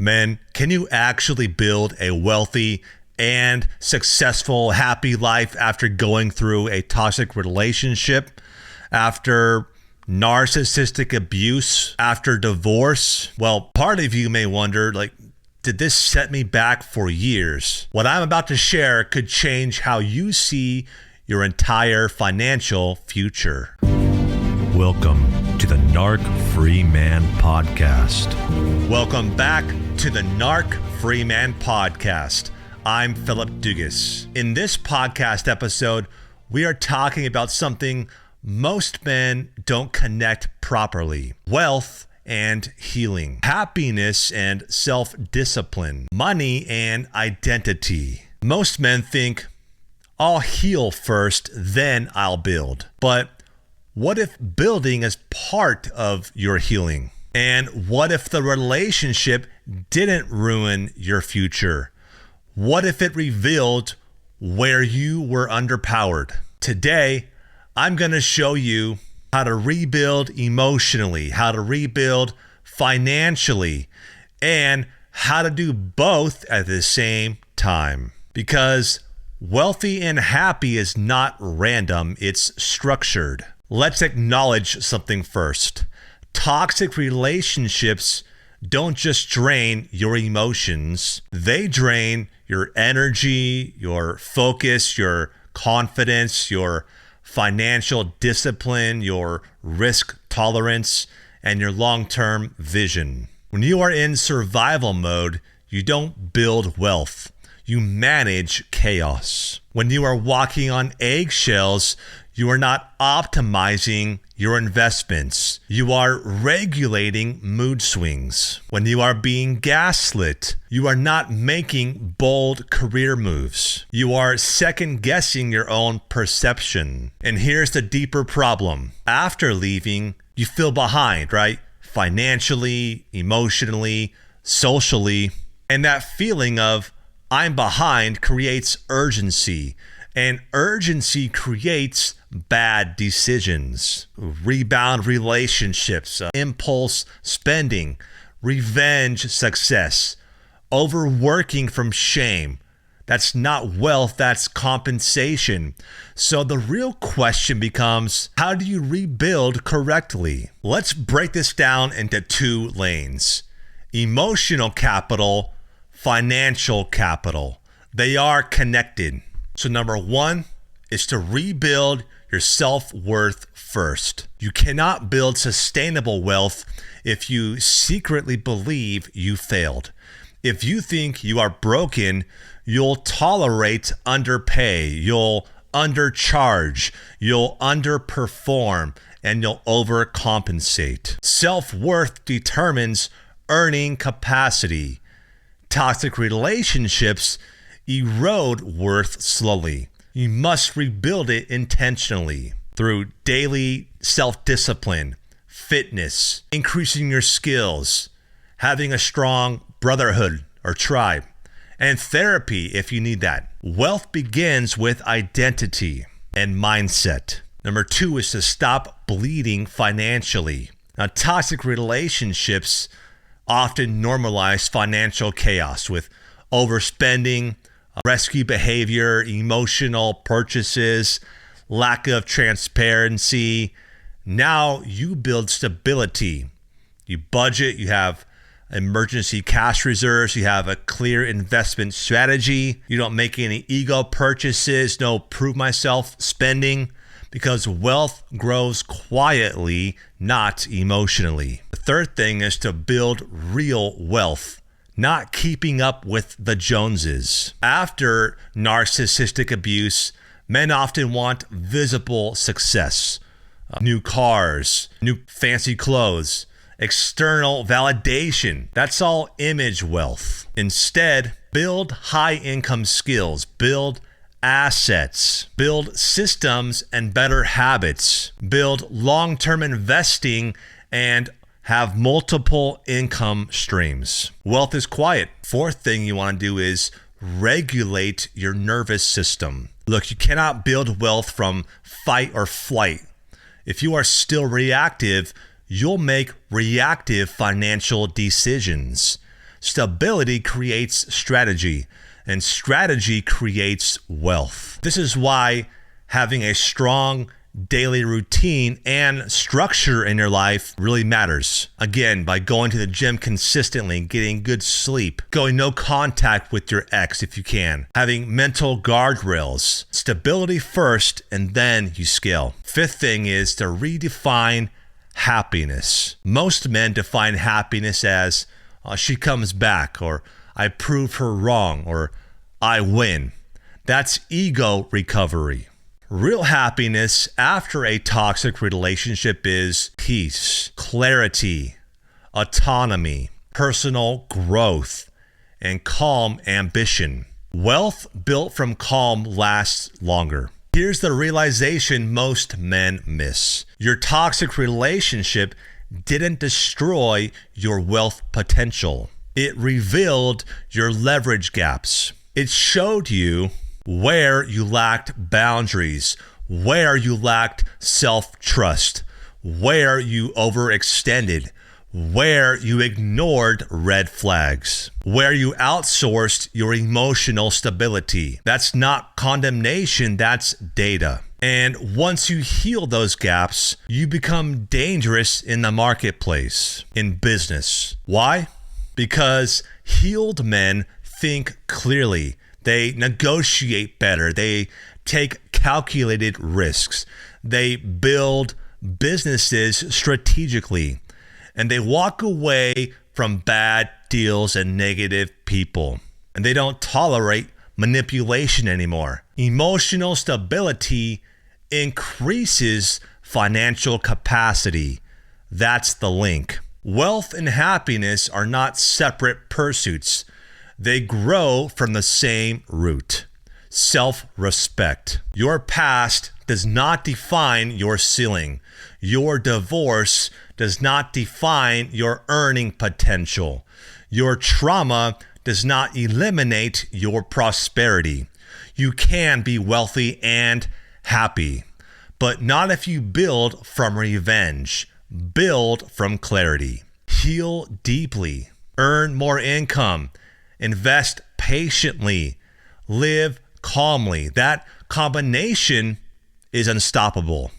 Men, can you actually build a wealthy and successful, happy life after going through a toxic relationship, after narcissistic abuse, after divorce? Well, part of you may wonder, did this set me back for years? What I'm about to share could change how you see your entire financial future. Welcome to the Narc Free Man Podcast. Welcome back to the Narc Free Man Podcast. I'm Philip Dugas. In this podcast episode, we are talking about something most men don't connect properly: wealth and healing, happiness and self-discipline, money and identity. Most men think, I'll heal first, then I'll build. But what if building is part of your healing? And what if the relationship didn't ruin your future? What if it revealed where you were underpowered? Today, I'm going to show you how to rebuild emotionally, how to rebuild financially, and how to do both at the same time. Because wealthy and happy is not random, it's structured. Let's acknowledge something first. Toxic relationships don't just drain your emotions, they drain your energy, your focus, your confidence, your financial discipline, your risk tolerance, and your long-term vision. When you are in survival mode, you don't build wealth, you manage chaos. When you are walking on eggshells, you are not optimizing your investments. You are regulating mood swings. When you are being gaslit, you are not making bold career moves. You are second-guessing your own perception. And here's the deeper problem. After leaving, you feel behind, right? Financially, emotionally, socially. And that feeling of I'm behind creates urgency. And urgency creates bad decisions, rebound relationships, impulse spending, revenge success, overworking from shame. That's not wealth, that's compensation. So the real question becomes, how do you rebuild correctly? Let's break this down into two lanes: emotional capital, financial capital. They are connected. So number one is to rebuild your self-worth first. You cannot build sustainable wealth if you secretly believe you failed. If you think you are broken, you'll tolerate underpay, you'll undercharge, you'll underperform, and you'll overcompensate. Self-worth determines earning capacity. Toxic relationships erode worth slowly. You must rebuild it intentionally through daily self-discipline, fitness, increasing your skills, having a strong brotherhood or tribe, and therapy if you need that. Wealth begins with identity and mindset. Number two is to stop bleeding financially. Now, toxic relationships often normalize financial chaos with overspending, rescue behavior, emotional purchases, lack of transparency. Now you build stability. You budget, you have emergency cash reserves, you have a clear investment strategy. You don't make any ego purchases, no prove myself spending, because wealth grows quietly, not emotionally. The third thing is to build real wealth, not keeping up with the Joneses. After narcissistic abuse, men often want visible success. New cars, new fancy clothes, external validation. That's all image wealth. Instead, build high-income skills, build assets, build systems and better habits, build long-term investing, and have multiple income streams. Wealth is quiet. Fourth thing you want to do is regulate your nervous system. Look, you cannot build wealth from fight or flight. If you are still reactive, you'll make reactive financial decisions. Stability creates strategy, and strategy creates wealth. This is why having a strong daily routine and structure in your life really matters. Again, by going to the gym consistently, getting good sleep, going no contact with your ex if you can, having mental guardrails, stability first, and then you scale. Fifth thing is to redefine happiness. Most men define happiness as she comes back, or I prove her wrong, or I win. That's ego recovery. Real happiness after a toxic relationship is peace, clarity, autonomy, personal growth, and calm ambition. Wealth built from calm lasts longer. Here's the realization most men miss. Your toxic relationship didn't destroy your wealth potential. It revealed your leverage gaps. It showed you where you lacked boundaries, where you lacked self-trust, where you overextended, where you ignored red flags, where you outsourced your emotional stability. That's not condemnation, that's data. And once you heal those gaps, you become dangerous in the marketplace, in business. Why? Because healed men think clearly. They negotiate better. They take calculated risks. They build businesses strategically. And they walk away from bad deals and negative people. And they don't tolerate manipulation anymore. Emotional stability increases financial capacity. That's the link. Wealth and happiness are not separate pursuits. They grow from the same root. Self-respect. Your past does not define your ceiling. Your divorce does not define your earning potential. Your trauma does not eliminate your prosperity. You can be wealthy and happy, but not if you build from revenge. Build from clarity. Heal deeply. Earn more income. Invest patiently. Live calmly. That combination is unstoppable.